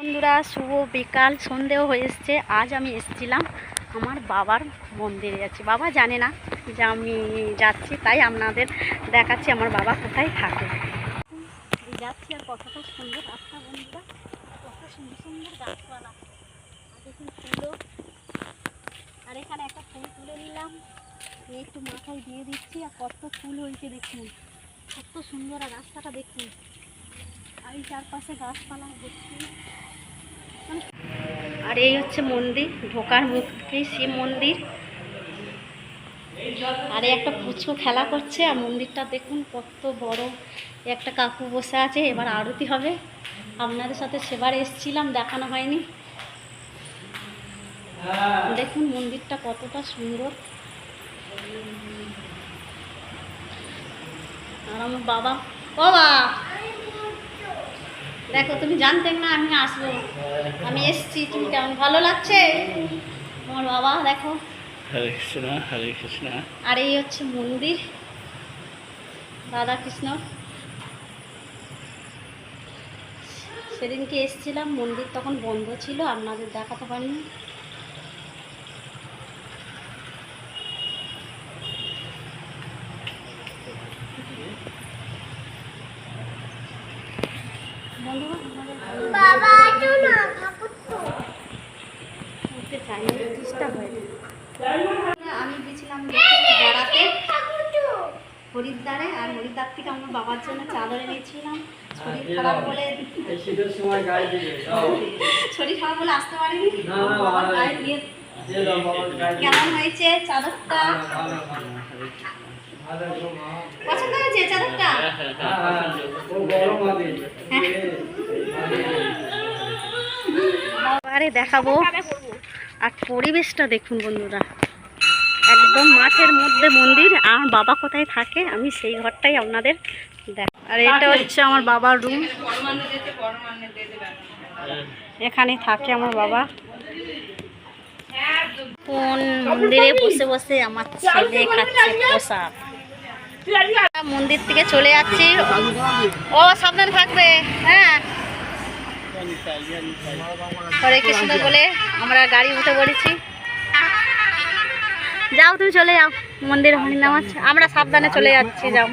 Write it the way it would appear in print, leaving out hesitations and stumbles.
বন্ধুরা, শুভ বিকাল, সন্ধেও হয়ে এসছে। আজ আমি এসেছিলাম আমার বাবার মন্দিরে যাচ্ছি। বাবা জানে না যে আমি যাচ্ছি, তাই আপনাদের দেখাচ্ছি আমার বাবা কোথায় থাকে। যাচ্ছি আর কতটা সুন্দর রাস্তা বন্ধুরা, কত সুন্দর সুন্দর গাছপালা, আর দেখুন ফুলও। আর এখানে একটা ফুল তুলে নিলাম, একটু মাথায় দিয়ে দিচ্ছি। আর কত ফুল হয়েছে দেখুন, কত সুন্দর। আর রাস্তাটা দেখুন, আর এই চারপাশে গাছপালা দেখছি। আর এই হচ্ছে মন্দির, ঢোকার মুখ থেকেই শিব মন্দির। আর একটা পুচকু খেলা করছে। আর মন্দিরটা দেখুন কত বড়। একটা কাকু বসে আছে, এবার আরতি হবে। আপনাদের সাথে সেবার এসেছিলাম, দেখানো হয়নি। দেখুন মন্দিরটা কতটা সুন্দর। আর আমার বাবা, বাবা দেখো, তুমি জানতে না আমি আসবো, আমি এসছি। তুমি কেমন ভালো লাগছে আমার বাবা? দেখো, হরে কৃষ্ণ হরে কৃষ্ণ। আর এই হচ্ছে মন্দির রাধা কৃষ্ণ। সেদিনকে এসেছিলাম, মন্দির তখন বন্ধ ছিল, আপনাদের দেখাতে পারিনি। আমি গেছিলাম বেড়াতে হরিদ্বারে। আর হরিদ্বার থেকে আমার বাবার জন্য চাদর এনেছিলাম। শরীর খারাপ বলে আসতে পারিনি। বাবার গায়ে দিয়ে কেমন হয়েছে চাদরটা? পছন্দ হয়েছে চাদরটা? বাবারে দেখাবো। আর পরিবেশটা দেখুন বন্ধুরা, একদম মাঠের মধ্যে মন্দির। আমার বাবা কোথায় থাকে আমি সেই ঘরটাই আপনাদের দেখ। আর এটা হচ্ছে আমার বাবার রুম, এখানে থাকে আমার বাবা। কোন মন্দিরে বসে বসে আমার ছেলে খাচ্ছে প্রসাদ। মন্দির থেকে চলে যাচ্ছি, ও সাবধানে থাকবে। হ্যাঁ, হরে কৃষ্ণ বলে আমরা গাড়ি উঠে পড়েছি। যাও, তুমি চলে যাও মন্দির হরিনাম আছে, আমরা সাবধানে চলে যাচ্ছি। যাও।